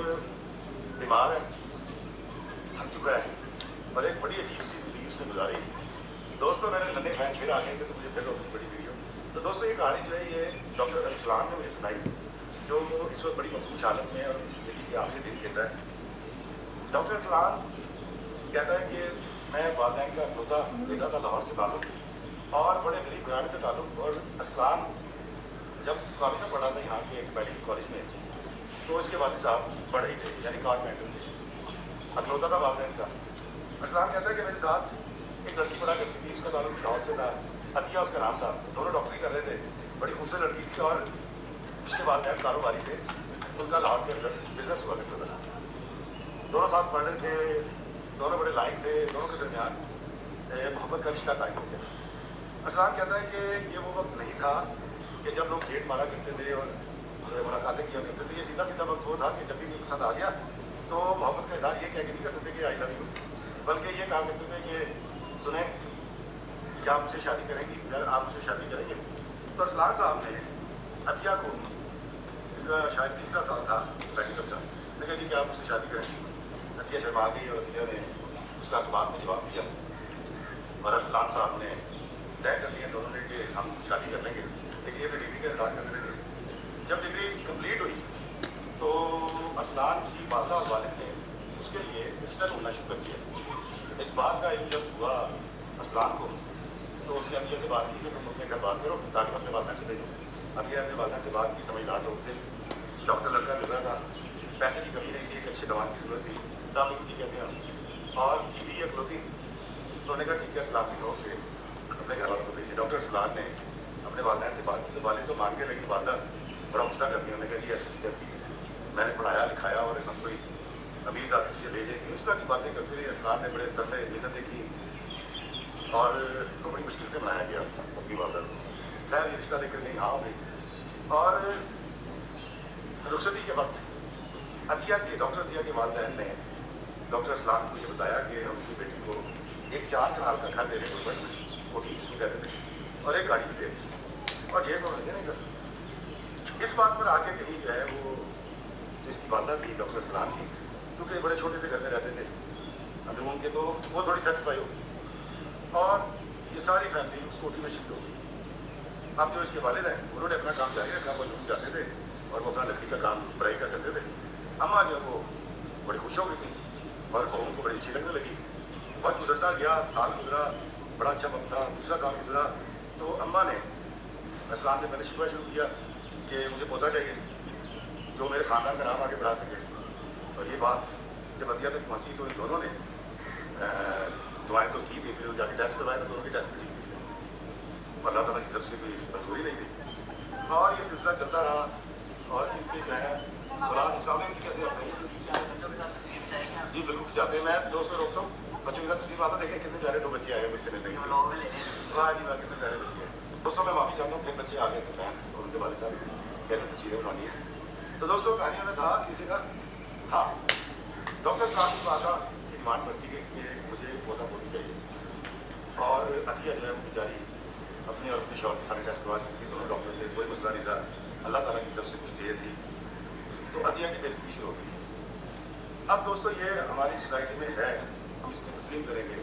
बीमार है, थक चुका है और एक बड़ी अजीब सी ज़िंदगी उसने गुजारी। दोस्तों मेरे नन्हे फैन फिर आ गए थे तो मुझे फिर रोकनी पड़ी वीडियो। तो दोस्तों ये कहानी जो है ये डॉक्टर अरसलान ने मुझे सुनाई, जो इस वक्त बड़ी मखदूश हालत में और अपनी ज़िंदगी के आखिरी दिन गिर रहा है। डॉक्टर अरसलान कहता है कि मैं वालिदैन का इकलौता बेटा था, लाहौर से ताल्लुक़ और बड़े गरीब घराने से ताल्लुक़। और अरसलान जब कॉलेज में पढ़ा था यहाँ के एक मेडिकल कॉलेज में, तो इसके वालिद साहब पढ़े ही थे, यानी कारपेंटर थे, इकलौता था वालिदैन का। अरसलान कहता है कि मेरे साथ एक लड़की पढ़ा करती थी, उसका ताल्लुक़ लाहौर से था, अतिया उसका नाम था। दोनों डॉक्टरी कर रहे थे, बड़ी खूबसूरत लड़की थी और उसके वालिदैन कारोबारी थे, उनका लाहौर के अंदर बिजनेस हुआ करता था। दोनों साथ पढ़ रहे थे, दोनों बड़े लायक थे, दोनों के दरमियान मोहब्बत का रिश्ता कायम हो गया। अरसलान कहता है कि ये वो वक्त नहीं था कि जब लोग डेट मारा करते थे और मुलाकातें किया करते थे। ये सीधा सीधा वक्त वो था कि जब भी कोई पसंद आ गया तो मोहब्बत का इज़हार ये कह के नहीं करते थे कि आई लव यू, बल्कि ये कहा करते थे कि सुने क्या आप मुझसे शादी करेंगी, या आप मुझसे शादी करेंगे। तो अरसलान साहब ने अतिया को, इनका शायद तीसरा साल था मेडिकल का, ने कहा जी क्या आप मुझसे शादी करेंगी। अतिया शर्मा गई और अतिया ने उसका बाद में जवाब दिया और अरसलान साहब ने तय कर लिया दोनों ने कि हम शादी कर लेंगे, लेकिन ये भी डिग्री का इंतजार करने लगे। जब डिग्री कंप्लीट हुई तो अरसलान की वालदा और वालिद ने उसके लिए रिश्ता ढूंढना शुरू कर दिया। इस बात का इल्म जब हुआ अरसलान को तो उसने अतिया से बात की कि तुम अपने घर बात करो ताकि मैं अपने वालिदैन को भेजूँ। अतिया अपने वालिदैन से बात की, समझदार लोग थे, डॉक्टर लड़का मिल रहा था, पैसे की कमी नहीं थी, एक अच्छे दवा की ज़रूरत थी, सामने थी कैसे हम और थी भी इकलौती। तो उन्होंने कहा ठीक है अरसलान से कहो कि अपने घर वालों को भेजिए। डॉक्टर अरसलान ने अपने वालिदैन से बात की तो वालिद तो मान गए, लेकिन वालदा बड़ा गुस्सा करती है। उन्होंने कहा जी ऐसी कैसी मैंने पढ़ाया लिखाया और हम कोई अमीर ज़ाती तुझे ले जाएगी, उस तरह की बातें करते रहे। अरसलान ने बड़े तरले मिन्नतें की और तो बड़ी मुश्किल से मनाया गया अपनी वालदा को। खैर ये रिश्ता लेकर गई हाँ हो गई। और रुखसती के वक्त डॉक्टर अतिया के वालिदैन ने डॉक्टर अरसलान को ये बताया कि हम अपनी बेटी को एक 4 कनाल का घर दे रहे हैं गुलबर्ग में, कोठी जिसमें कहते थे, और एक गाड़ी भी दे रहे और जेस उन्होंने नहीं कर। इस बात पर आके कहीं जो है वो जो इसकी वालदा थी डॉक्टर अरसलान की, क्योंकि बड़े छोटे से घर में रहते थे अंदरून के, तो वो थोड़ी सेटिस्फाई हो गई और ये सारी फैमिली उस कोठी में शिफ्ट हो गई। अब जो इसके वालिद हैं उन्होंने अपना काम जारी रखा, वो जून जाते थे और वो अपना लकड़ी का काम पढ़ाई का करते थे। अम्मा जो वो बड़ी खुश हो गई थी और बहू को बड़ी अच्छी लगने लगी। वक्त गुजरता गया, साल गुजरा, बड़ा अच्छा वक्त था, दूसरा साल गुजरा तो अम्मा ने अरसलान से मैंने शिकवा शुरू किया कि मुझे पोता चाहिए जो मेरे ख़ानदान का नाम आगे बढ़ा सके। और ये बात जब अतिया तक पहुँची तो इन दोनों ने दुआएं तो की थी, फिर जाके टेस्ट करवाया तो दोनों के टेस्ट भी ठीक थे, अल्लाह ताला की तरफ से कोई मंजूरी नहीं थी। और ये सिलसिला चलता रहा और इनकी जो है औलाद सामने की कैसे अपने जी बिल्कुल खिंचाते हैं। मैं दोस्तों रोकता हूँ, बच्चों के साथ तस्वीर आता देखें कितने प्यारे 2 बच्चे आए मुझसे मिलने के लिए। वाह जी वाह कितने प्यारे बच्चे हैं। दोस्तों मैं माफ़ी चाहता हूँ, फिर बच्चे आ गए थे फैंस और उनके वाले साहब कैसे तस्वीरें बनानी है। तो दोस्तों कहानी में था किसी का हाँ डॉक्टर अरसलान की वादा की डिमांड बढ़ती गई कि मुझे पोता पोती चाहिए और अतिया जो है वो बेचारी अपने और अपने शौहर के सारे टेस्ट करवा चुकी थी, दोनों डॉक्टर थे, कोई मसला नहीं था, अल्लाह ताला की तरफ से कुछ देर थी तो अतिया की बेइज्जती शुरू हो गई। अब दोस्तों ये हमारी सोसाइटी में है, हम इसको तस्लीम करेंगे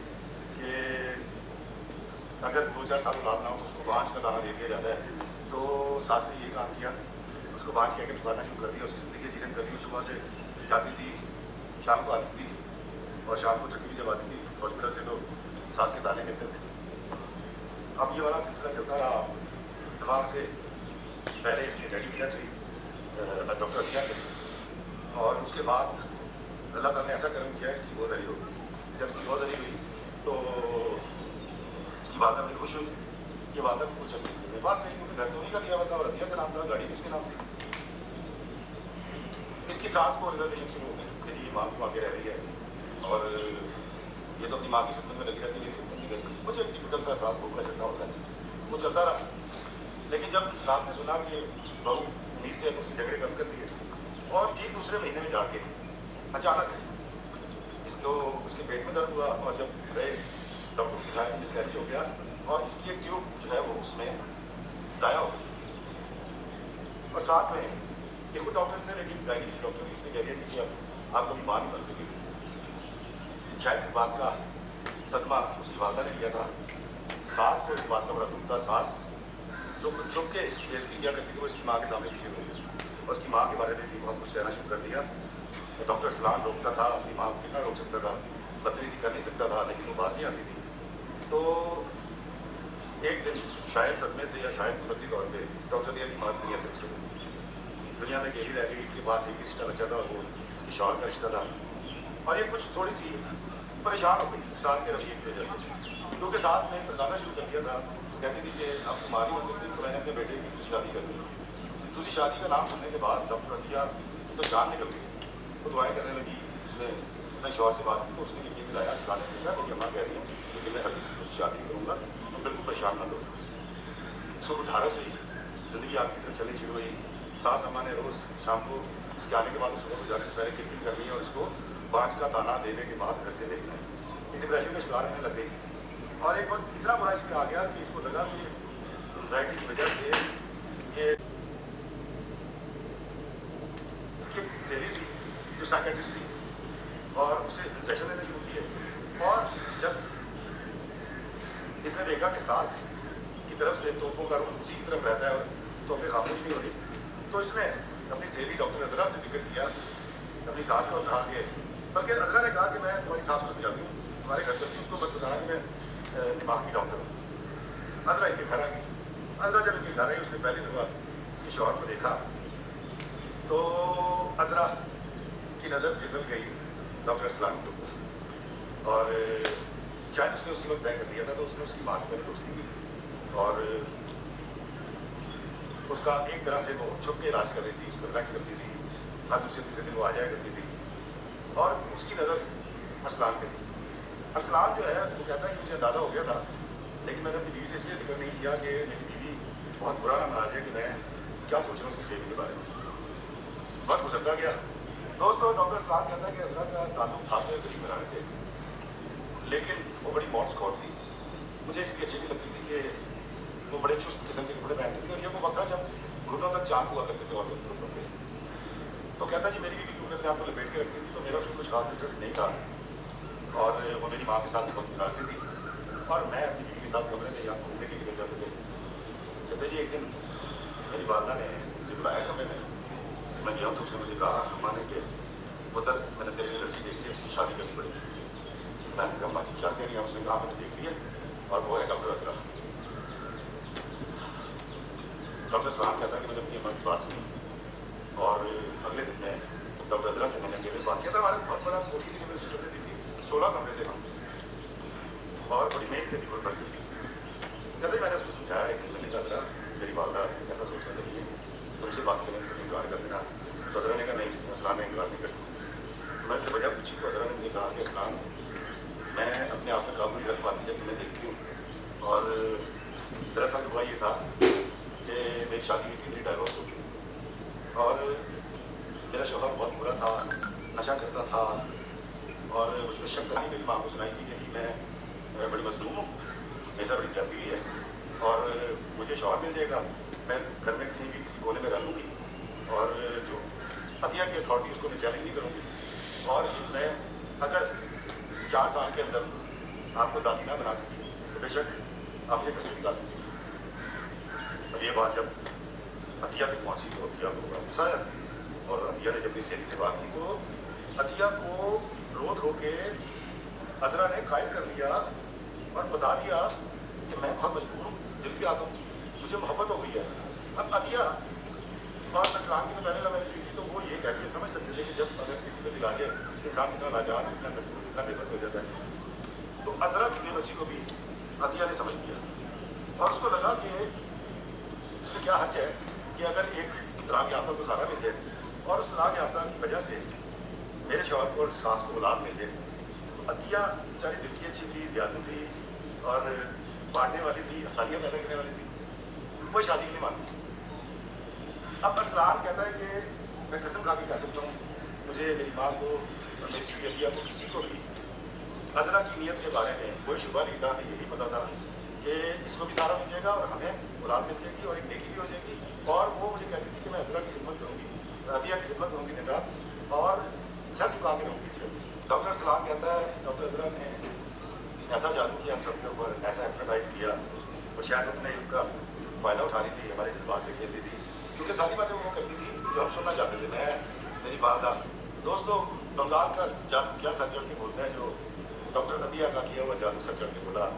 कि अगर 2-4 साल औलाद ना हो तो उसको बांझ का दाना दे दिया जाता है। तो सास ने ये काम किया, उसको बांझ कह के पुकारना शुरू कर दिया, उसकी ज़िंदगी जीवन कर दी। सुबह से जाती थी, शाम को आती थी और शाम को थकी भी जब आती थी हॉस्पिटल से तो सास के दाने मिलते थे। अब ये वाला सिलसिला चलता रहा। इत्तेफाक से पहले इसकी डैडी की डेथ हुई डॉक्टर अतिया के, और उसके बाद अल्लाह ताला ने ऐसा कर्म किया इसकी गोद हरी हो गई। जब इसकी गोद हरी हुई तो इसकी वालदा बड़ी खुश हुई। ये वालदा को कुछ अर्से मेरे पास नहीं, क्योंकि घर तो नहीं का दिया हुआ था और अतिया का नाम था, गाड़ी भी उसके नाम थी। इसकी सास को रिजर्वेशन शुरू हो गई कि जी माँ को आगे रह रही है और ये तो अपनी माँ की खिदमत में लगी रहती, मेरी खिदमत नहीं करती। वो जो एक टिपिकल सा सास बहू का झगड़ा होता है वो चलता रहा। लेकिन जब सास ने सुना कि बहू उम्मीद से तो उसने झगड़े कम कर दिए और ठीक दूसरे महीने में जाके अचानक इसको उसके पेट में दर्द हुआ और जब गए डॉक्टर को दिखाया मिसकैरेज हो गया और इसकी एक ट्यूब जो है वो उसमें ज़ाया हो गई और साथ में ये खुद डॉक्टर से, लेकिन गायनिक डॉक्टर ने उसने कह दिया कि अब आप कभी माँ नहीं बन सकेगी। शायद इस बात का सदमा उसकी वालदा ने लिया था। सास को इस बात का बड़ा दुख था। सास जो कुछ चुप के इसकी बेइज्जती किया करती थी वो इसकी माँ के सामने भी शुरू हो गई और उसकी माँ के बारे में भी बहुत कुछ कहना शुरू कर दिया। तो डॉक्टर सलाम रोकता था, अपनी माँ को कितना रोक सकता था, बदतमीजी कर नहीं सकता था, लेकिन वो बात नहीं आती थी। तो एक दिन शायद सदमे से या शायद कुदरती तौर पे डॉक्टर दिया कि माँ दुनिया से गुजर गई, दुनिया में अकेली रह गई। इसके पास एक ही रिश्ता बचा था और वो इसकी शौहर का रिश्ता था। और ये कुछ थोड़ी सी परेशान हो गई सास के रवैये की वजह से, क्योंकि सास ने तकाना शुरू कर दिया था। कहती थी कि अब तुम माँ नहीं बन सकती, तो मैंने अपने बेटे की दूसरी शादी कर दी। दूसरी शादी का नाम सुनने के बाद डॉक्टर अतिया तो जान निकल गई, वो दुआएं करने लगी। उसने अपने शौहर से बात की तो उसने यकीन दिलाया, सलाह ने कहा मेरी अम्मा कह रही है कि मैं हरगिज़ दूसरी शादी नहीं करूँगा, तुम बिल्कुल परेशान मत हो। उसको ढारस हुई, ज़िंदगी आगे की तरफ चलनी शुरू हुई। सास अम्मा ने रोज़ शाम को इसके आने के बाद सुबह को जाने से पहले किरकिर करनी और इसको 5 का ताना देने के बाद घर से भेजना। ये डिप्रेशन का शिकार होने लग गई और एक वक्त इतना बुरा इसमें आ गया कि इसको लगा कि एंजाइटी की वजह से ये इसकी सहेली थी जो साइकेट्रिस्ट थी और उससे सेशन लेने शुरू किए। और जब इसने देखा कि सास की तरफ से तोपों का रुख उसी की तरफ रहता है और तोपें खामोश नहीं हो रही, तो इसने अपनी सहेली डॉक्टर अजरा से जिक्र किया अपनी सास का, कहा कि बल्कि अजरा ने कहा कि मैं तुम्हारी सास को समझाती हूँ, तुम्हारे घर चलती हूँ, उसको मत बताना कि मैं दिमाग की डॉक्टर हूँ। अजरा इनके घर आ गई। अजरा जब इनके घर आई उसने पहली दफ़ा इसके शौहर को देखा तो अजरा की नज़र फिसल गई डॉक्टर इस्लाम के ऊपर और शायद उसने उसी वक्त तय कर लिया था। तो उसने उसकी माँ से पहले दोस्ती की और उसका एक तरह से वो छुप के इलाज कर रही थी, उसको रिलैक्स करती थी, हर दूसरे तीसरे दिन वो आ जाया करती थी और उसकी नज़र अरसलान पे थी। अरसलान जो है वो कहता है कि मुझे अंदाज़ा हो गया था, लेकिन मैंने अपनी बीवी से इसलिए जिक्र नहीं किया कि मेरी बीवी बहुत बुरा ना मना जाए कि मैं क्या सोच रहा हूँ उसकी सेहत के बारे में। वक्त गुजरता गया। दोस्तों, डॉक्टर सलाम कहता है कि अजरा का ताल्लुक था तो करीब बनाने से, लेकिन वो बड़ी मॉड स्कॉट थी। मुझे इसलिए अच्छी नहीं लगती थी कि वो बड़े चुस्त किस्म के कपड़े पहनती थी और ये वो वक्त था जब घुटनों तक चाक हुआ करते थे और घुटनों पे। तो कहता जी मेरी बीवी क्योंकि अपने आप को लपेट के रखती थी तो मेरा उसमें कुछ खास इंटरेस्ट नहीं था और वो मेरी माँ के साथ बहुत गुजारती थी और मैं अपनी बीवी के साथ कमरे में यहाँ घूमने के निकल जाते थे। कहते जी एक दिन मेरी वालदा ने मुझे बुलाया कमरे में, मैं गया तो उसने मुझे कहा अम्मा ने कि पुत्र मैंने तेरे लिए लड़की देख ली, तुझे शादी करनी पड़ेगी। मैंने कहा अम्मा जी क्या कह रही है? उसने कहा मैंने देख ली है और वो है डॉक्टर अजरा। डॉक्टर सलाम कहता है कि मैंने अपनी अम्मा की बात सुनी और अगले दिन मैं डॉक्टर अजरा से मैंने अकेले बात किया था। हमारे बहुत बड़ा कोठी थी, मैंने सोचने दी थी 16 कमरे थे हम और बड़ी मेहनत में थी गुरबत में। कहते ही मैंने उसको समझाया कि मैंने कहा अजरा मेरी वालदा ऐसा सोचने लगी है, तुमसे बात करने की तुम इनकार कर देना। तो अजरा ने कहा नहीं असलान मैं इनकार नहीं कर सकती। मैंने से वजह पूछी तो अजरा ने मुझे कहा कि असलान मैं अपने आप पर काबू नहीं रख पाती जब तुम्हें देखती हूँ और दरअसल हुआ ये था कि मेरी शादी हुई थी, मेरी डाइवोर्स हो गई और मेरा शौहर बहुत बुरा था, नशा करता था और उसमें शक कहानी मेरी माँ को सुनाई थी कि मैं बड़ी मजलूम हूँ, मेरे साथ बड़ी ज्यादती हुई है और मुझे शौहर मिल जाएगा, मैं घर में कहीं भी किसी कोने में रह लूँगी और जो अतिया की अथॉरिटी उसको मैं चैलेंज नहीं करूँगी और मैं अगर 4 साल के अंदर आपको दादी ना बना सकी तो बेशक आप मुझे घर से निकाल दीजिए। अब ये बात जब अतिया तक पहुँची तो अतिया को बड़ा गुस्सा आया और अतिया ने जब अपनी सहेली से बात की तो अतिया को रो धो के अजरा ने कायल कर लिया और बता दिया कि मैं बहुत मजबूर हूँ, दिल की आदत हूँ, मुझे मोहब्बत हो गई है। अब अतिया और इस्लाम की जो पहले मैंने हुई थी तो वो ये कैफियत समझ सकते थे कि जब अगर किसी पे दिल आ जाए तो इंसान कितना लाचार, कितना मजबूर, कितना बेबस हो जाता है। तो अजरा की बेबसी को भी अतिया ने समझ लिया और उसको लगा कि इसमें क्या हर्ज है कि अगर एक तलाक याफ्ता को सहारा मिल जाए और उस तलाक याफ्ता की वजह से मेरे शौहर को और सास को औलाद मिल जाए। तो अतिया बेचारी दिल की अच्छी थी, दयालु थी और बांटने वाली थी, आसानियाँ पैदा करने वाली थी, वो शादी के लिए मानती। अब अरसलान कहता है कि मैं कसम खा के कह सकता हूँ मुझे मेरी माँ को और मेरी बीवी अतिया को किसी को भी अजरा की नीयत के बारे में कोई शुबा नहीं था। हमें यही पता था کہ اس کو بھی سہارا مل جائے گا اور ہمیں اولاد مل جائے گی اور ایک نیکی بھی ہو جائے گی. اور وہ مجھے کہتی تھی کہ میں عذرا کی خدمت کروں گی, عطیہ کی خدمت کروں گی دن رات, اور سر جھکا کے رہوں گی اس کے. ڈاکٹر سلام کہتا ہے ڈاکٹر عذرا نے ایسا جادو کیا ہم سب کے اوپر, ایسا ایپناٹائز کیا, اور شاید اپنے علم کا فائدہ اٹھا رہی تھی, ہمارے جذبات سے کھیل رہی تھی, کیونکہ ساری باتیں وہ کرتی تھی جو ہم سننا چاہتے تھے. میں میری والدہ, دوستوں بنگال کا جادو کیا سر چڑھ کے بولتا ہے, جو ڈاکٹر عطیہ کا کیا ہوا جادو سر چڑھ کے بولا.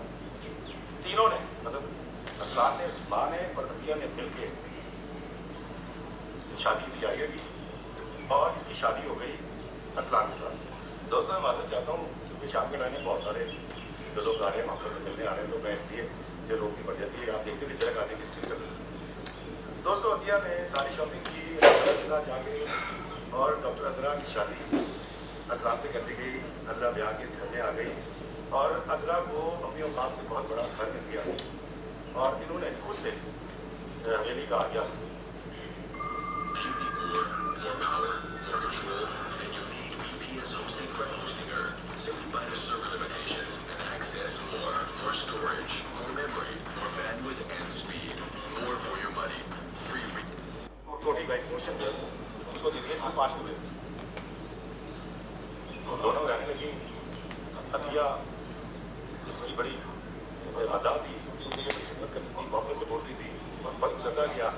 تینوں نے, مطلب اسلام نے, ماں نے اور عطیہ نے مل کے شادی کی تیاریاں کی, اور اس کی شادی ہو گئی ارسلان کے ساتھ. دوستوں میں معذرت چاہتا ہوں کیونکہ شام کے ٹائم میں بہت سارے جو لوگ آ رہے ہیں محبت سے ملنے آ رہے ہیں, تو میں اس لیے جو روک بھی پڑ جاتی ہے. آپ دیکھتے ہو کہ چلک آنے کی اسٹریم کر دیتے ہیں. دوستوں عطیہ نے ساری شاپنگ کی عذرا کے ساتھ جا کے, اور ڈاکٹر عذرا کی شادی ارسلان سے کر دی گئی. عذرا بیاہ کے اس گھر میں آ گئی, اور عذرا کو اپنی اوقات سے بہت بڑا گھر مل گیا, اور انہوں نے خود سے حویلی کا آ گیا. Simply buy the server limitations and access more storage, more memory, more bandwidth and speed, more for your money. Free کوٹی کا ایک پورشن جو اس کو دے دیے, اس میں 5 کمرے تھے. دونوں رہنے لگی. عطیہ اس کی بڑی مداح تھی کیونکہ یہ بڑی خدمت کرتی تھی, محبت سے بولتی تھی. وقت گزرتا گیا,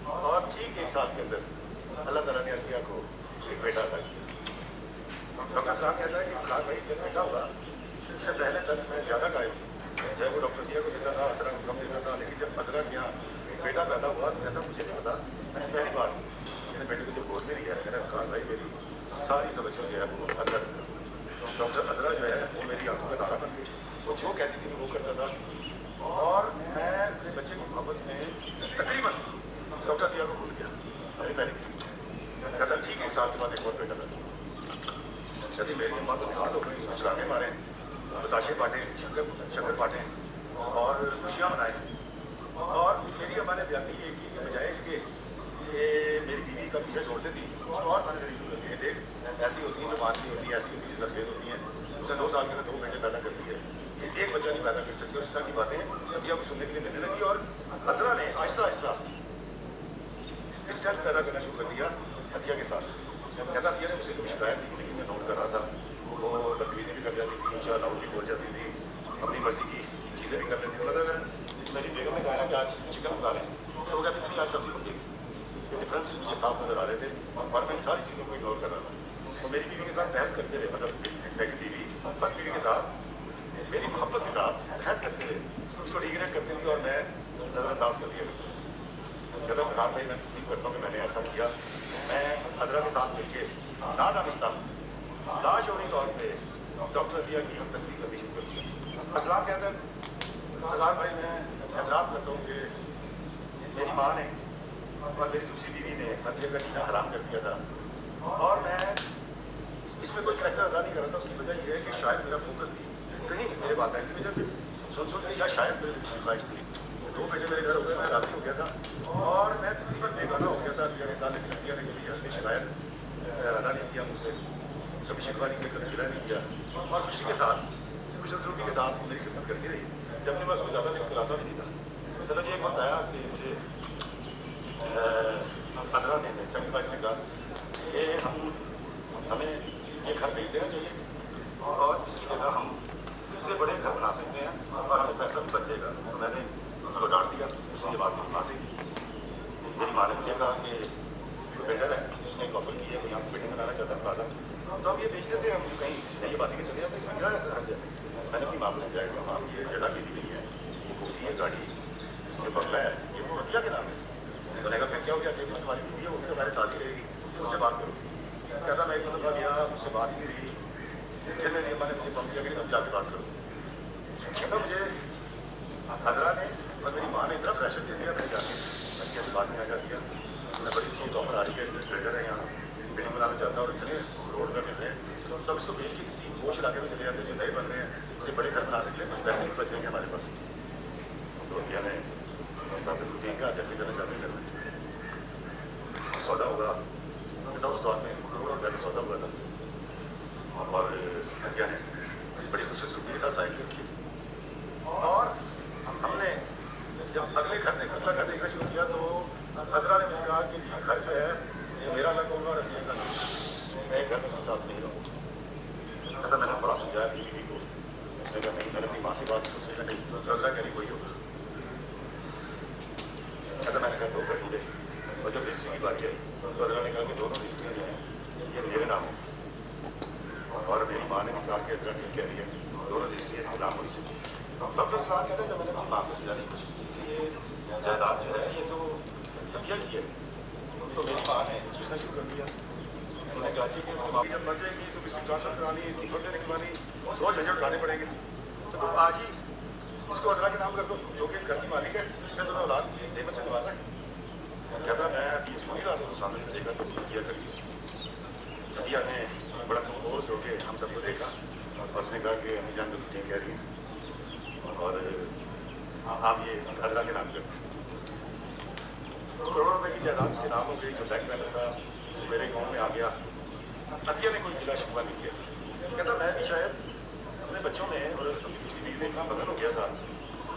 اور ٹھیک 1 سال کے اندر اللہ تعالیٰ نے عطیہ کو ایک بیٹا عطا کیا. ڈاکٹر سلام کہتا ہے کہ فلحال بھائی جب بیٹا ہوا, اس سے پہلے تک میں زیادہ ٹائم جو ہے وہ ڈاکٹر عطیہ کو دیتا تھا, عذرا کو کم دیتا تھا. لیکن جب عذرا کے یہاں بیٹا پیدا ہوا تو کہتا مجھے نہیں پتا, میں نے پہلی بار اپنے بیٹے کو جب گود میں لیا ہے, کہہ رہا فلحال بھائی میری ساری توجہ جو ہے وہ عذرا کی طرف. ڈاکٹر عذرا جو ہے وہ میری آنکھوں کا تارا بن گئی. وہ جو کہتی تھی میں وہ کرتا تھا, اور میں اپنے بچے کی محبت میں تقریباً ڈاکٹر عطیہ کو بھول گیا. ابھی پہلے کہتا ٹھیک 1 سال کے بعد ایک اور بیٹا تھا. شادی میری ماں تو نہاد ہو گئی, کچھ گانے مارے, بتاشے بانٹے, شکر بانٹے, اور خوشیاں منائیں. اور میری اماں نے زیادتی یہ کی کہ بجائے اس کے کہ میری بیوی کا پیچھے چھوڑ دیتی, اس کو اور مانے دینا شروع کر دی کہ دیکھ ایسی ہوتی ہیں جو مانتی ہوتی ہیں, ایسی ہوتی ہیں جو زرخیز ہوتی ہیں. اس نے 2 سال کے اندر 2 بیٹے پیدا کر دیے, ایک بچہ نہیں پیدا کر سکتی. اور اس طرح کی باتیں عطیہ کو سننے کے لیے ملنے لگی, اور عذرا نے آہستہ آہستہ اسٹریس پیدا کرنا شروع کر دیا عطیہ کے ساتھ. کہتا عطیہ نے مجھ سے کبھی شکایت نہیں کی, لیکن میں نوٹ کر رہا تھا وہ بدتمیزی بھی کر جاتی تھی, اونچا لاؤڈ بھی بول جاتی تھی, اپنی مرضی کی چیزیں بھی کر لیتی تھی. مطلب اگر میری بیگم نے کہا نا کہ آج چکن پکا لیں, تو وہ کہتی تھی نہیں آج سبزی پکے گی. یہ ڈفرینس مجھے صاف نظر آ رہے تھے, اور میں ان ساری چیزوں کو اگنور کر رہا تھا. اور میری بیوی کے ساتھ بحث کرتے ہوئے, مطلب میری سیکنڈ بیوی فرسٹ بیوی کے ساتھ میری محبت کے ساتھ بحث کرتے ہوئے اس کو ڈیگریڈ کرتی تھی, اور میں نظر انداز کر دیا کرتا. کہتا فلحال بھائی میں تسلیم کرتا ہوں کہ میں نے ایسا کیا. میں عذرا کے ساتھ مل کے نادانستہ لاشعوری طور پہ ڈاکٹر عطیہ کی ہم تنفی کرنی شروع کر دیا. اسلام کہتا ہے فلحال بھائی میں اعتراف کرتا ہوں کہ میری ماں نے اور میری دوسری بیوی نے عطیہ کا جینا حرام کر دیا تھا, اور میں اس میں کوئی کریکٹر ادا نہیں کر رہا تھا. اس کی وجہ یہ ہے کہ شاید میرا فوکس بھی کہیں میرے والدین کی وجہ سے سن کے, یا شاید میری خواہش تھی. 2 بیٹے میرے گھر ہو گئے, میں راضی ہو گیا تھا, اور میں تقریباً بے گانا ہو گیا تھا عطیہ کے ساتھ. لیکن عطیہ نے کبھی اپنی شکایت ادا نہیں کیا مجھ سے, کبھی شکوہ نہیں کیا, کبھی گلہ نہیں کیا, اور خوشی کے ساتھ, خوش اسلوبی کے ساتھ میری خدمت کرتی رہی. جبکہ میں اس کو زیادہ لفٹ کراتا بھی نہیں تھا. کہتا جی ایک وقت آیا کہ مجھے عذرا نے سیکنڈ وائف نے کہا کہ ہمیں یہ گھر بھیج دینا چاہیے, اور اس کی جگہ ہم اس سے بڑے گھر بنا سکتے ہیں, اور ہمیں پیسہ بھی بچے گا. تو میں نے اس کو ڈانٹ دیا. اس نے یہ بات میری ماں سے کی. میری ماں نے مجھے کہا کہ بلڈر ہے, اس نے ایک آفر کی ہے, وہ یہاں بلڈنگ بنانا چاہتا ہے پلازا, تو ہم یہ بیچ دیتے ہیں, ہم کہیں نئی باتیں میں چلے جاتے ہیں, اس میں کیا ایسا حرج ہے. میں نے اپنی ماں کو سمجھایا کہ ماں یہ جگہ میری نہیں ہے, وہ کوٹھی ہے, گاڑی, یہ بنگلہ ہے, یہ تو عطیہ کے نام ہے. تو نے کہا پھر کیا ہو گیا, تمہاری بیوی ہے, وہ بھی تو ہمارے ساتھ ہی رہے گی, اس سے بات کرو. کہتا میں ایک دفعہ گیا, مجھ سے بات ہی نہیں رہی. پھر میری اماں نے مجھے پمپ کیا کہ تم جا کے بات کرو. کہتا مجھے عذرا نے اور میری ماں نے اتنا پریشر دے دیا, میں نے جا کے کیسے بات میں آ جاتی ہے. میں بڑی اچھی آفر آ رہی ہے, بلڈر ہے یہاں, بلڈنگ بنانا چاہتا ہے, اور اتنے روڈ میں مل رہے ہیں, تو اب اس کو بیچ کے کسی ہوش علاقے میں چلے جاتے ہیں جو نئے بن رہے ہیں, اس سے بڑے گھر بنا سکتے ہیں, کچھ پیسے بھی بچیں گے ہمارے پاس. تو عطیہ نے بالکل ٹھیک ہے, جیسے کرنا چاہتے ہیں کرنا. سودا ہوا, اس دور میں کروڑوں روپے کا سودا ہوا تھا, اور عطیہ نے بڑی خوش اسلوبی کے ساتھ سائن کر کی, اور बात उसने कहा नहीं, तो नजरा कह रही वही होगा। कहता मैंने कहा 2 कर ढूंढे, और जब रजिस्ट्री की बारी आई तो नजरा ने कहा कि दोनों रजिस्ट्रियाँ जो हैं ये मेरे नाम हो, और मेरी माँ ने भी कहा कि नजरा ठीक कह रही है, दोनों रजिस्ट्रियाँ इसके नाम होनी चाहिए। डॉक्टर सलाम कहते हैं जब मैंने अपनी माँ को समझाने की कोशिश की कि ये जायदाद जो है ये तो हत्या की है, तो मेरी माँ ने चीखना शुरू कर दिया। उन्होंने कहा कि इसकी जब मर जाएगी तो इसकी ट्रांसफर करानी, इसकी फंडे निकलवानी, 100 झंझट उठाने पड़ेंगे, तो तुम आज ही इसको अजरा के नाम कर दो, जो कि इस घर की मालिक है, जिसने तुम्हें औलाद की नेमत से नवाजा है। कहता मैं अभी इसको नहीं रहा था, तो सामने में देखा तो हतिया करिए। हतिया ने बड़ा कमजोर से होकर हम सबको देखा और उसने कहा कि अम्मी जान बिल्कुल ठीक कह रही हैं, और आप ये अजरा के नाम कर दें। करोड़ों रुपए की जायदाद उसके नाम हो गई, जो बैंक बैलेंस था मेरे अकाउंट में आ गया। अतिया ने कोई गिला शिकवा नहीं किया। कहता मैं भी शायद अपने बच्चों में और अपनी दूसरी बीवी में इतना बदल हो गया था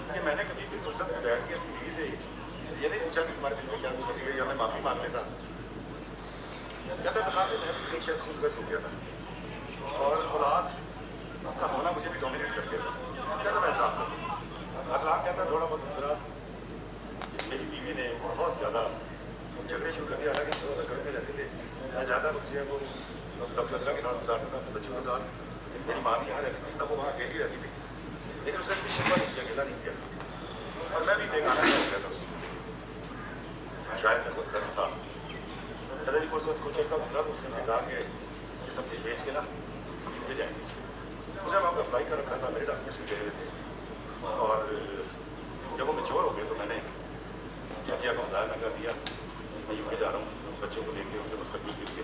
कि मैंने कभी भी फुर्सत में बैठ के अपनी बीवी से ये नहीं पूछा कि तुम्हारे दिल में क्या गुजर गई, या मैं माफ़ी मांग लेता। कहता बता मैं भी शायद खुदगर्ज हो गया था, और औलाद का होना मुझे भी डोमिनेट कर गया था। कहता मैं इतराफ़ करता हूँ। असलाम कहता थोड़ा बहुत गुजरा, मेरी बीवी ने बहुत ज़्यादा झगड़े शुरू कर दिया। हालांकि हम घर में रहते थे, मैं ज़्यादा जो है वो डॉक्टर असरा के साथ गुजारता था, अपने बच्चों के साथ। मेरी माँ भी यहाँ रहती थी, तब वो वहाँ अकेली रहती थी, लेकिन उसने कभी शिकवा नहीं किया, अकेला नहीं किया, और मैं भी बेगाना नहीं गया था उसकी ज़िंदगी से। शायद मैं खुद खर्च था। कहता जी कुछ ऐसा गुजरा तो उसने मुझे कहा कि ये सब बेच के ना हम यूके जाएंगे। उसे वहाँ पर अप्लाई कर रखा था, मेरे डॉक्यूमेंट्स भी गए हुए थे, और जब वो मेच्योर हो गए तो मैंने हतिया को बताया, मैं कहा दिया मैं यूके जा रहा हूँ बच्चों को लेके उनके मुस्तकबिल के लिए,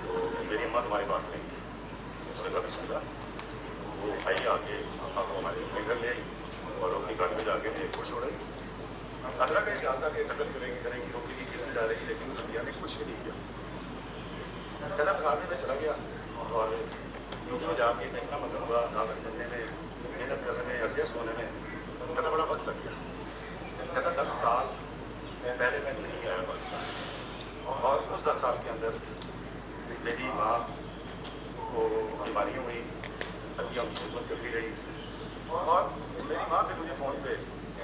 तो मेरी अम्मा तुम्हारे पास रहेंगी। उसने कहा बिस्मिल्लाह। वो आई आके अम्मा को हमारे अपने घर ले आई और अपनी गाड़ी में जाके मेरे को छोड़ाई। असरा का ख्याल था कि टसल करेगी रोकेगी गिरने डालेगी, लेकिन हतिया ने कुछ भी नहीं किया। कहता थाने में चला गया और यूके में जाके मैं इतना मगन हुआ कागज़ बनने में, मेहनत करने में, एडजस्ट होने में। कहता बड़ा वक्त लग गया। कहता 10 साल पहले मैं नहीं आया पाकिस्तान, और उस 10 साल के अंदर मेरी माँ को बीमारियाँ हुई, हतिया उनकी खिदमत करती रही, और मेरी माँ फिर मुझे फ़ोन पे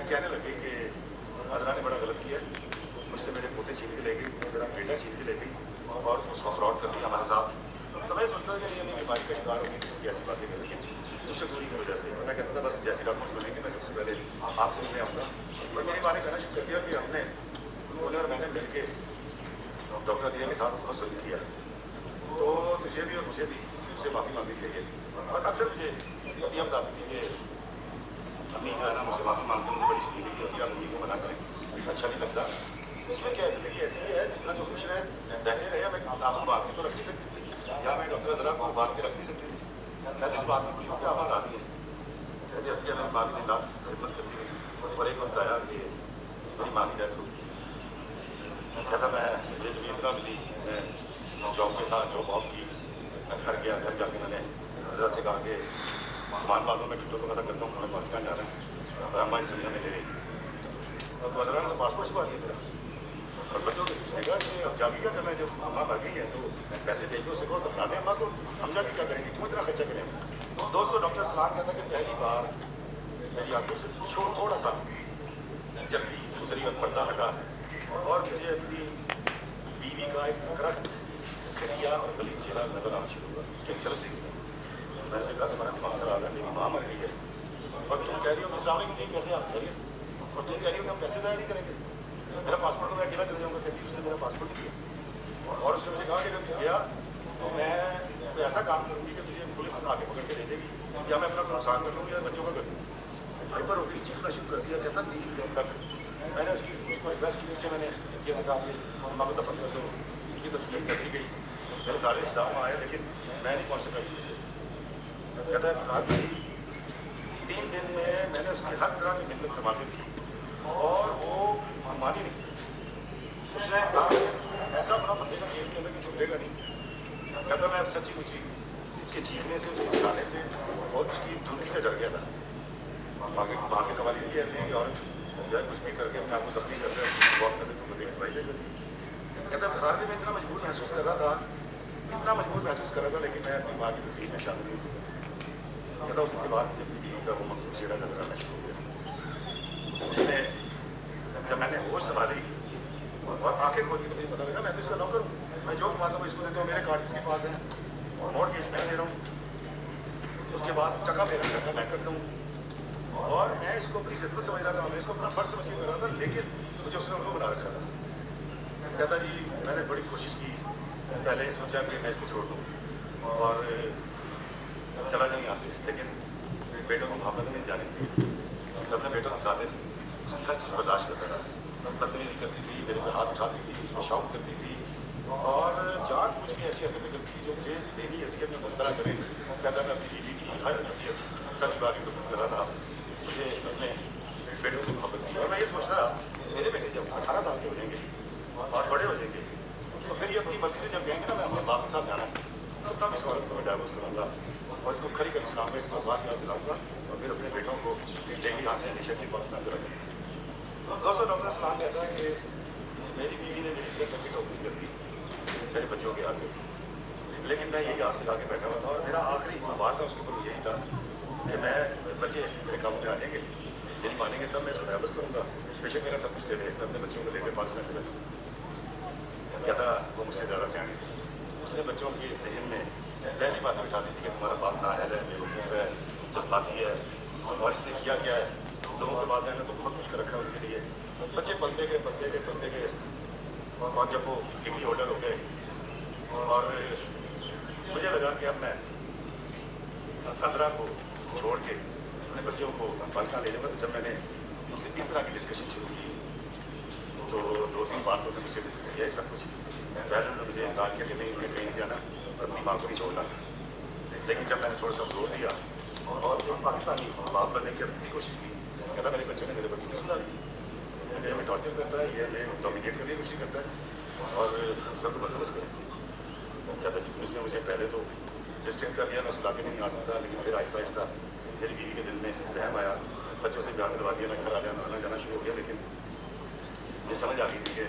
कहने लगी कि अजरा ने बड़ा गलत किया, मुझसे मेरे पोते छीन के ले गई, मेरा बेटा छीन के ले गई, और उसको फ्रॉड कर दिया हमारे साथ। तो मैं सोचता हूँ कि ये अपनी बीमारी का शिकार होगी, इसकी ऐसी बातें कर रही है दुशकूरी की वजह से। मैं कहता था बस जैसे डॉक्यूमेंट्स बनेंगे मैं सबसे पहले आपसे मिलने आऊँगा। और मेरी माँ ने कहना शुरू कर दिया कि हमने उन्हें और मैंने मिल के डॉक्टर दिया के साथ बहुत जुल्म किया, तो तुझे भी और मुझे भी उससे माफ़ी मांगनी चाहिए। और अक्सर मुझे हतिया बताती थी कि अम्मी जो है ना मुझसे माफ़ी मांगती, मुझे बड़ी शर्मिंदगी होती है, आप अम्मी को मना करें, अच्छा नहीं लगता। इसमें क्या ज़िंदगी ऐसी है जिस तरह जो खुश रहे वैसे रहे। मैं आपको बांध के तो रख नहीं सकती थी, या मैं डॉक्टर ज़रा को बांध के रख नहीं सकती थी। मैं तो इस बात में खुश हूँ कि आप राज़ी हैं। कहती हतिया मेरी माँ की दिन रात खिदमत करती रही, और एक वक्त आया कि मेरी माँ की डेथ हो गई। कहता मैं मुझे जब इतना मिली, मैं जॉब पे था, जॉब ऑफ की, मैं घर गया, घर जाके मैंने हजरत से कहा कि सामान बांधो, मैं टिकटों को पता करता हूँ, मैं पाकिस्तान जा रहा हूँ, और अम्मा इस दुनिया में ले रही। तो हजरत ने तो पासपोर्ट छपा दिया मेरा, और बच्चों के उसने कहा कि अब जाके क्या करना है, जब अम्मा मर गई है तो पैसे भेज दो, उससे कहो दफना दें अम्मा को, हम जाके क्या करेंगे, क्यों इतना खर्चा करें। दोस्तों डॉक्टर सलाम कहता कि पहली बार मेरी आंखों से थोड़ा सा चर्बी उतरी और पर्दा हटा, और मुझे अपनी बीवी का एक करख्त खरिया और गलीज चेहरा नजर आना शुरू हुआ, उसकी एक झलक देखी। मैंने उसे कहा तुम्हारा दिमाग खराब है, मेरी माँ मर गई है, और तुम कह रही हो कि अस्सलाम वालेकुम जी कैसे आप खैरियत, और तुम कह रही हो कि हम पैसे ज़ाया नहीं करेंगे, मेरा पासपोर्ट तो मैं अकेला चले जाऊँगा। कहती उसने मेरा पासपोर्ट नहीं दिया, और उसने मुझे कहा कि अगर तू गया तो मैं कोई ऐसा काम करूँगी कि तुझे पुलिस आके पकड़ के ले जाएगी, या मैं अपना नुकसान कर लूँगी या बच्चों का कर लूँगी। हाइपर हो गई, चीखना शुरू कर दिया। कहता 3 दिन तक मैंने उसको रिक्वेस्ट की, जिससे मैंने जैसे कहा कि अम्मा को दफन कर दो, उनकी तस्वीर कर दी गई, मेरे सारे रिश्तेदार वहाँ आए, लेकिन मैं नहीं पहुँच सका यूपी से। कहता है इफ्तार करी, 3 दिन में मैंने उसकी हर तरह की मिन्नत समाजित की, और वो मानी नहीं। उसने कहा कि ऐसा बड़ा फंसेगा केस के अंदर कि छूटेगा नहीं। कहता मैं सच्ची मुची उसके चीखने से, उसके चिल्लाने से और उसकी धमकी से डर गया था। वहाँ के कवानीन भी ऐसे हैं कि औरत जो है कुछ भी करके अपने आप को जख्मी कर रहे वॉक कर रहे तो देख तो ले चलिए। कहता इफ्तार में मैं इतना मजबूर महसूस कर रहा था, लेकिन मैं अपनी माँ की तस्वीर में शामिल नहीं हो सका। कहता उस दिन के बाद जब भी کا وہ مخصوص چہرہ نظر آنا شروع ہو گیا. اس نے جب میں نے ہوش سنبھالی اور آنکھیں کھولی تو مجھے پتا لگا میں تو اس کا نوکر ہوں, میں جو کماتا ہوں اس کو دیتا ہوں, میرے کارڈ اس کے پاس ہیں, مورگیج میں دے رہا ہوں, اس کے بعد ٹکا میرا گھر کا میں کرتا ہوں, اور میں اس کو اپنی خدمت سمجھ رہا تھا, میں اس کو اپنا فرض سمجھ کے کر رہا تھا, لیکن مجھے اس نے الو بنا رکھا تھا. کہتا جی میں نے بڑی کوشش کی, پہلے سوچا کہ میں اس کو چھوڑ دوں اور چلا جاؤں یہاں سے, لیکن بیٹوں کو محبت نہیں جانے دی. میں اپنے بیٹوں کی خاطر اس کی ہر چیز برداشت کرتا تھا. بدتمیزی کرتی تھی, میرے پہ ہاتھ اٹھاتی تھی, شاؤٹ کرتی تھی, اور جان بوجھ کے ایسی حرکتیں کرتی تھی جو مجھے ذہنی اذیت میں مبتلا کریں. کہتا میں اپنی بیوی کی ہر نصیحت سچ بات کو کر رہا تھا. مجھے اپنے بیٹوں سے محبت تھی, اور میں یہ سوچتا رہا میرے بیٹے جب 18 سال کے ہو جائیں گے اور بڑے ہو جائیں گے تو پھر یہ اپنی مرضی سے جب کہیں گے نا میں اپنے باپ کے ساتھ جانا ہے, تو تب اس عورت کو میں ڈائیورس کروں گا اور اس کو کھری کری سناؤں گا, اس کو بات یاد دلاؤں گا, اور پھر اپنے بیٹوں کو لے کے یہاں سے ہمیشہ کے پاکستان چلا جاؤں گا. دوستوں ڈاکٹر اسلام کہتا ہے کہ میری بیوی نے میری عزت کی ٹوکری کر دی میرے بچوں کے آگے, لیکن میں یہی آس لگا کے بیٹھا ہوا تھا, اور میرا آخری وار تھا اس کے اوپر یہی تھا کہ میں جب بچے میرے قابو میں آ جائیں گے, میری مانیں گے, تب میں اس کو ڈائیورس کروں گا, بے شک میرا سب کچھ دے دے, میں اپنے بچوں کو لے کر پاکستان چلا جاؤں گا. کیا تھا وہ مجھ سے زیادہ سیاح تھی, اس نے بچوں کے ذہن میں پہلی باتیں بٹھا دی تھی کہ تمہارا باپ نااہل ہے, بے وقوف ہے, جذباتی ہے, اور اس نے کیا کیا ہے, لوگوں کے والدین نے تو بہت کچھ کر رکھا ہے ان کے لیے. بچے پلتے گئے, اور جب وہ ڈگری ہولڈر ہو گئے, اور مجھے لگا کہ اب میں عذرا کو چھوڑ کے اپنے بچوں کو پاکستان لے جاؤں گا. تو جب میں نے ان سے اس طرح کی ڈسکشن شروع کی تو 2-3 بار تو مجھ سے ڈسکس کیا ہے سب کچھ. پہلے انہوں نے مجھے انکار کیا کہ نہیں انہیں کہیں نہیں جانا اور اپنی ماں کو نہیں چھوڑنا, لیکن جب میں نے تھوڑا سا زور دیا اور ایک پاکستانی باپ بننے کی اپنی کوشش کی, کہتا میرے بچوں نے میرے بچوں کو سنا یہ ہمیں ٹارچر کرتا ہے, یہ ہمیں ڈومینیٹ کرنے کی کوشش کرتا ہے, اور اس کا تو بندوبست کریں. کہتا جی پولیس نے مجھے پہلے تو ریسٹرکٹ کر دیا, میں اس علاقے میں نہیں آ سکتا, لیکن پھر آہستہ آہستہ میری بیوی کے دل میں رحم آیا, بچوں سے بیان کروا دیا, میں گھر آنا جانا شروع ہو گیا. لیکن یہ سمجھ آ گئی تھی کہ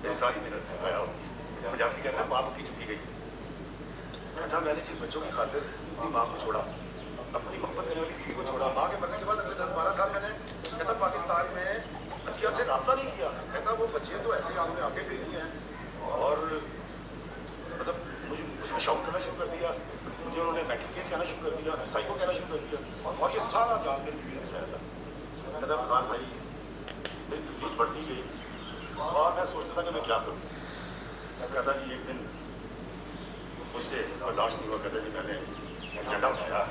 میری ساری محنت ضائع ہوگی. مجھے آپ کی کہنا باپ کی چکی گئی. کہتا میں نے جن بچوں کی خاطر اپنی ماں کو چھوڑا, اپنی محبت کرنے والی بیوی کو چھوڑا, ماں کے مرنے کے بعد اگلے 10-12 سال میں نے کہتا پاکستان میں عطیہ سے رابطہ نہیں کیا. کہتا وہ بچے تو ایسے آنکھ میں آگے گئی نہیں ہیں, اور مطلب مجھے میں شاؤٹ کرنا شروع کر دیا, مجھے انہوں نے مینٹل کیس کہنا شروع کر دیا, سائیکو کہنا شروع کر دیا, اور یہ سارا جان میری بیوی نے بچایا تھا. کہتا خان بھائی میری تکلیف بڑھتی گئی اور میں سوچتا تھا کہ میں کیا کروں. کہتا جی ایک دن مجھ سے برداشت نہیں ہوا, کہتا جی میں نے ڈنڈا اٹھایا,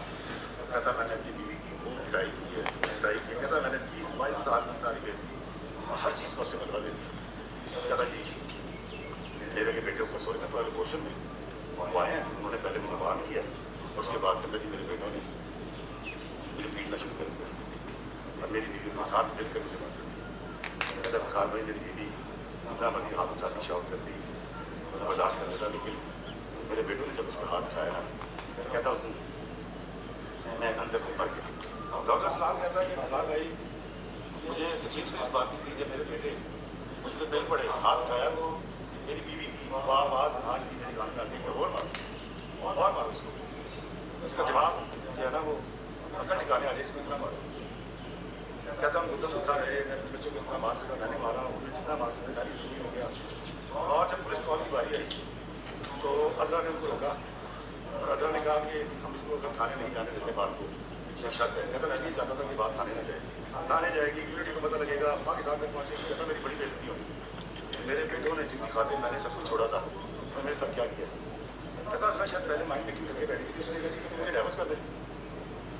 کہتا میں نے اپنی بیوی کی خوب پٹائی کی ہے, کہتا میں نے 20-22 سال کی ساری بیچ دی, ہر چیز کو اس سے بدلا دے دی. کہتا جی میرے کے بیٹے اوپر سوچ تھے پورشن میں وہ آئے ہیں, انہوں نے پہلے مجھے باہر کیا, اور اس کے بعد کہتا جی میرے بیٹوں نے مجھے پیٹنا شروع کر دیا, اور میری بیوی کے ساتھ مل کر مجھے بات کر دی. کہتا افتخار بھائی میری بیوی جتنا مرضی ہاتھ اٹھاتی شاؤٹ کرتی میں برداشت کر لیتا, لیکن میرے بیٹوں نے جب اس پر ہاتھ اٹھایا نا تو کہتا اس دن میں اندر سے مر گیا. ڈاکٹر اسلام کہتا ہے کہ افتخار بھائی مجھے تکلیف سے اس بات کی تھی, جب میرے بیٹے مجھ پہ بل پڑے, ہاتھ اٹھایا تو میری بیوی کی آواز آج بھی میری کان میں آتی ہے کہ اور مارو اس کو, اس کا دماغ جو ہے نا وہ عقل ٹھکانے آ جائے, اس کو اتنا مارو. کہتا ہم گدم اٹھا رہے, میں اپنے بچوں کو اتنا مار سکتا میں نے مارا, انہیں جتنا مار سکتا میں بھی ضروری ہو گیا. اور جب پولیس کال کی باری آئی تو عذرا نے ان کو روکا, اور عذرا نے کہا کہ ہم اس کو تھانے نہیں جانے دیتے, بات کو ایک شرط ہے. کہتا میں بھی چاہتا تھا کہ بات تھانے نہ جائے, تھانے جائے گی کمیونٹی کو پتہ لگے گا, پاکستان تک پہنچے گی. کہتا میری بڑی بے عزتی ہوگی تھی, میرے بیٹوں نے جن کی خاطر میں نے سب کچھ چھوڑا تھا انہوں نے میرے ساتھ کیا کیا. کہتا عذرا شاید پہلے مائنڈ میکنگ کر کے بیٹھی تھی, اس نے کہا جی کہ تم مجھے ڈائیورس کر دے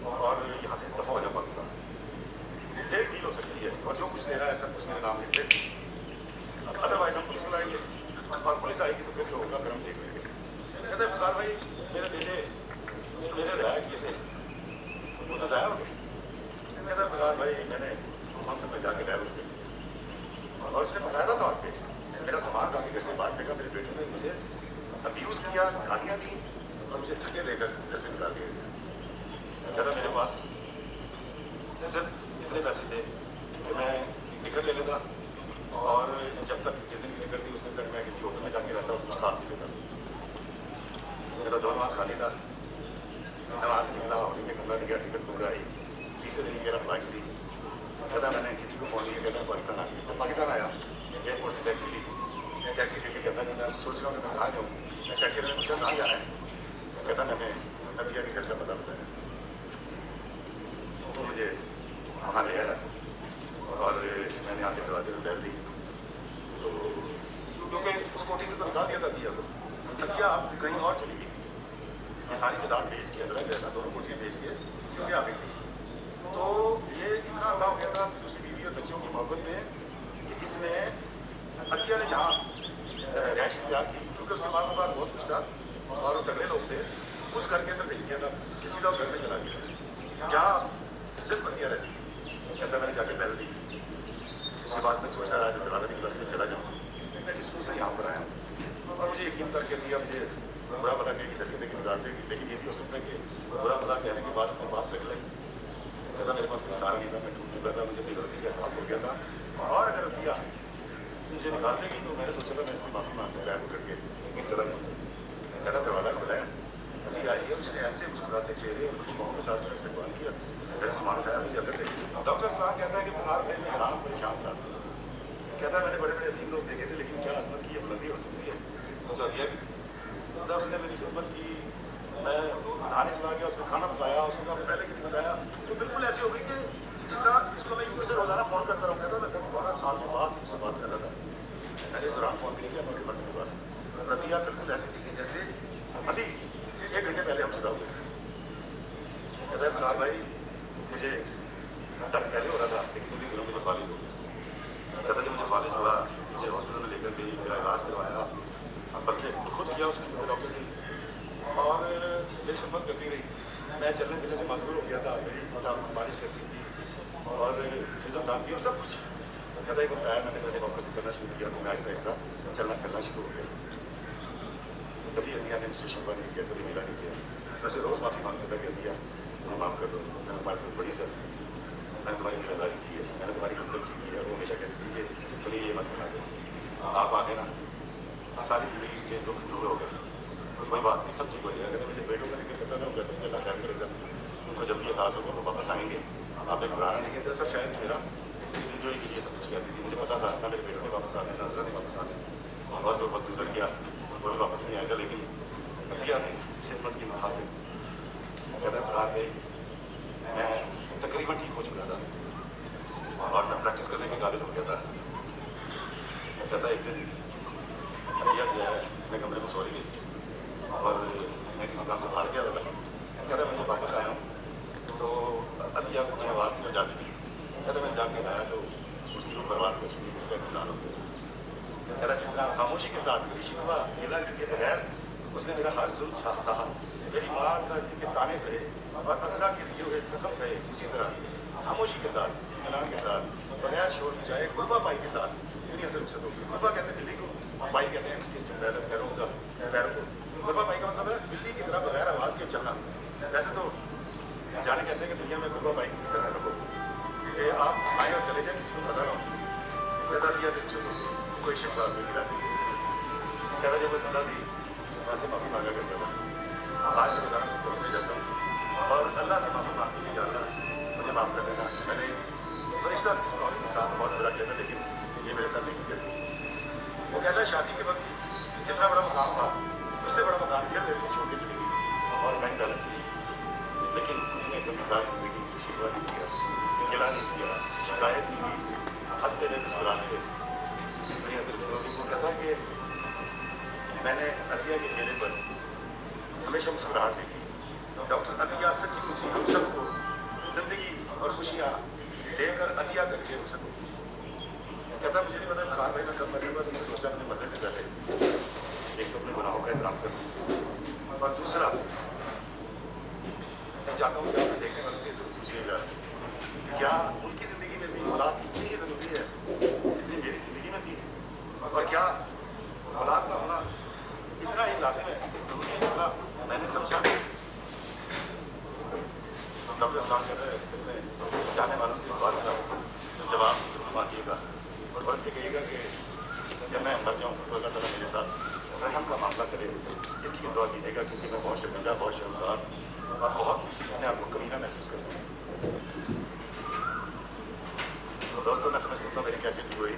اور یہاں سے دفعہ ہو جا پاکستان, پھر ڈیل ہو سکتی ہے, اور جو کچھ دے رہا ہے سب کچھ میرے نام لکھ دے, ادروائز ہم پولیس بلائیں گے, اور پولیس آئے گی تو پھر جو ہوگا پھر ہم دیکھ لیں گے. کہتے ہیں افتخار بھائی میرے بیٹے جو میرے رہا کیے تھے وہ تو ضائع ہو گئے. کہتے ہیں افتخار بھائی میں نے ہم سے جا کے ڈائیورس کر دیا, اور اس نے باقاعدہ طور پہ میرا سامان لا کے گھر سے باہر پھینکا. میرے بیٹوں نے مجھے ابیوز کیا, گالیاں دیں, اور مجھے دھکے دے کر گھر سے نکال دیا گیا. کہتا میرے پاس صرف اتنے پیسے تھے کہ میں ٹکٹ لے لیتا, اور جب تک جس دن کی ٹکٹ تھی اس دن تک میں کسی ہوٹل میں جا کے رہتا اور کچھ کھا پی لیتا. کہتا 2 نماز خالی تھا, نماز نکلا, ہوٹل میں کمرہ لیا, ٹکٹ بک کرائی, तीसरे दिन मेरा फ्लाइट थी, कहता मैंने किसी को फ़ोन किया, कहता पाकिस्तान आ गया। पाकिस्तान आया, एयरपोर्ट से टैक्सी ली, टैक्सी लेके कहता जब मैं सोच रहा हूँ कि मैं कहाँ जाऊँ, टैक्सी वाले ने पूछा कहाँ जाना है, कहता मैंने अतिया के घर का पता बताया, तो मुझे वहाँ ले आया और मैंने आगे दरवाजे में बैल दी। तो क्योंकि उस कोठी से तो निकाल दिया था अतिया को, अतिया अब कहीं और चली गई थी, ये सारी जायदाद बेच के अजरा गया था, दोनों कोठियाँ बेच के क्योंकि आ गई थी। तो ये इतना अंधा हो गया था दूसरी बीवी और बच्चों की मोहब्बत में कि इसने अतिया ने जहाँ रैश इख्तियार की, क्योंकि उसके बाद पास बहुत कुछ था और वो तगड़े लोग थे, उस घर के अंदर भेज दिया था, सीधा उस घर में चला गया जहाँ सिर्फ अतिया रहती थी। कहता मैंने जाके बैल दी, उसके बाद मैं सोचता रहा जब दरवाजा निकला मैं चला जाऊँ, मैं स्कूल से यहाँ पर आया हूँ और मुझे यकीन तक के दिया मुझे बुरा भला कहेगी धरके देके निकाल देगी, लेकिन ये भी हो सकता है कि बुरा भला कहने के बाद अपने पास रख लें। कहता मेरे पास कोई सहारा नहीं था, मैं टूट चुका था, मुझे अपनी गलती का एहसास हो गया था और अगर अतिया मुझे निकाल देगी तो मैंने सोचा था मैं इससे माफ़ी मांग कर रैप करके नहीं चला जाऊँ। कहता दरवाज़ा खुला है, अतिया आई है, उसने ऐसे मुस्कुराते चेहरे और खुशबुओं के साथ मेरा इस्तेमाल किया, मेरा सामान उठाया, मुझे अंदर ले गया। डॉक्टर सलाम कहता है कि इफ्तिखार भाई मैं हैरान परेशान था, कहता है मैंने बड़े बड़े अजीम लोग देखे थे लेकिन क्या अजमत की ये बुलंदी हो सकती है जो अतिया की थी। कहता उसने मेरी खिदमत की, मैं नहाने चला गया, उसको खाना पकाया, उसको आपको पहले क्यों नहीं बताया, तो बिल्कुल ऐसी हो गई कि जिस तरह इसको मैं यूँ से रोज़ाना फ़ोन करता रहूँ। कहता मैं 10-12 साल के बाद उससे बात कर रहा था, मैंने इस दौरान फ़ोन भी नहीं किया मौके पर मेरे पास। अतिया बिल्कुल ऐसी थी कि जैसे अभी 1 घंटे पहले हम जुदा हुए। कहता है इफ्तिखार भाई मुझे दर्द पहले हो रहा था लेकिन उन्हीं दिनों मुझे फालिज हो गया। कहता जब मुझे फालिज हुआ मुझे हॉस्पिटल में लेकर गई, मेरा इलाज करवाया, बल्कि खुद किया, उसकी डॉक्टर थी और मेरी खिदमत करती रही। मैं चलने फिरने से मजबूर हो गया था, मेरी मालिश करती थी और फिज़ा साहब की सब कुछ। कहता एक बताया मैंने पहले डॉक्टर से चलना शुरू किया, मैं आहिस्ता आहिस्ता चलना फिरना शुरू हो गया। कभी अतिया ने मुझसे शिकवा नहीं किया, कभी गिला नहीं किया, वैसे रोज़ माफ़ी मांगता था कि अतिया मुझे माफ़ कर दो, मैंने तुम्हारे साथ बड़ी ज्यादती की है, मैंने तुम्हारी दिलदारी की है, मैंने तुम्हारी हमदर्दी की है। और वो हमेशा कहती थी कि चलिए ये मत कहा गया, आप आगे ना सारी ज़िंदगी के दुख दूर हो गए, कोई बात नहीं, सब ठीक हो जाएगा। कहते मुझे बेटों का जिक्र करता था, वो कहता था अल्लाह खैर करेगा, उनको जब भी एहसास होगा वो वापस आएंगे, आपने घबराना नहीं। कहते सर शायद मेरा दिल जो है कि ये सब कुछ कहती थी, मुझे पता था ना मेरे बेटों ने वापस आने, ना नजरा ने वापस आने, और जो वक्त गुजर गया वो वापस नहीं आएगा। लेकिन अतिया ने खिदमत की इंतहा दी। कहता इफ्तिखार भाई मैं तकरीबन ठीक हो चुका था और मैं प्रैक्टिस करने के काबिल हो गया था। कहता एक दिन अतिया जो है मैं कमरे में सो रही थी और मैं किसी काम से बाहर गया था। कहता मैं वापस आया हूँ तो अतिया को कोई आवाज़ नहीं, जागी नहीं। कहता मैं जाके आया तो उसकी रूह परवाज़ कर चुकी थी, उसका इंतकाल हो गया। कहता जिस तरह खामोशी के साथ मेरी शिकवा गिला किए बगैर उसने मेरा हर जुल्म सहा, मेरी माँ का के ताने सहे और अजरा के दिए हुए जख्म सहे, उसी तरह खामोशी के साथ, इत्मीनान के साथ, बगैर शोर मचाए गुरबा पाई के साथ दुनिया से रुखसत होगी। गुरबा कहते हैं बिल्ली को, पाई कहते हैं उसके जो पैरों को। गुरबा पाई का मतलब है बिल्ली की तरह बगैर आवाज़ के चलना। वैसे तो सियाने कहते हैं कि दुनिया में गुरबा पाई की तरह रहो कि आप आए और चले जाए, किसी को पता ना हो। कहता दिया रुखसत होगी, कोई शिकवा कोई गिला नहीं। कहता जब वो जिंदा थी मैं से माफ़ी मांगा करता था, आज मैं रोज़ाना से तौर पर जाता हूँ और अल्लाह से माफ़ी मांगती नहीं, अल्लाह मुझे माफ़ कर देना, मैंने इस फरिश्ता से के साथ बहुत बुरा किया था लेकिन ये मेरे साथ नहीं करती। वो कहता है शादी के वक्त जितना बड़ा मकान था उससे बड़ा मकान फिर मेरे लिए छोड़ के चली गई और बैंक बैलेंस भी, लेकिन उसने कभी सारी ज़िंदगी मुझसे शिकवा नहीं किया, गिला नहीं किया, शिकायत नहीं की, हंसते हुए मुस्कुराते हुए दुनिया से रुखसत होगी। वो कहता है कि मैंने अतिया के चेहरे पर हमेशा मुस्कुराहट देखी। डॉक्टर अतिया सच्ची मुझे हम सबको ज़िंदगी और खुशियाँ देकर अतिया करके रुखसत होगी। कहता मुझे नहीं पता इफ्तिखार भाई मैं कब मरूंगा, तो मैंने सोचा अपने मरने से पहले एक तो अपने गुनाहों का एतराफ़ कर दूँ और दूसरा मैं चाहता हूँ कि आपने देखने वालों से ज़रूर पूछिएगा कि क्या उनकी ज़िंदगी में भी औलाद इतनी ही ज़रूरी है जितनी मेरी ज़िंदगी में थी, और क्या औलाद का होना इतना ही लाजिम है, ज़रूरी है जितना मैंने समझा। डॉक्टर इस्लाम कह रहे हैं अपने जाने वालों से बात का जवाब जरूर मांगिएगा और उनसे कहिएगा कि जब मैं मर जाऊँ तो अल्लाह ताला मेरे साथ رحم کا معاملہ کرے اس کی بھی دعا کیجیے گا، کیونکہ میں بہت شرمندہ، بہت شرمسار اور بہت اپنے آپ کو کمینہ محسوس کرتا ہوں. دوستوں میں سمجھ سکتا ہوں میری کیا فکر ہوئی.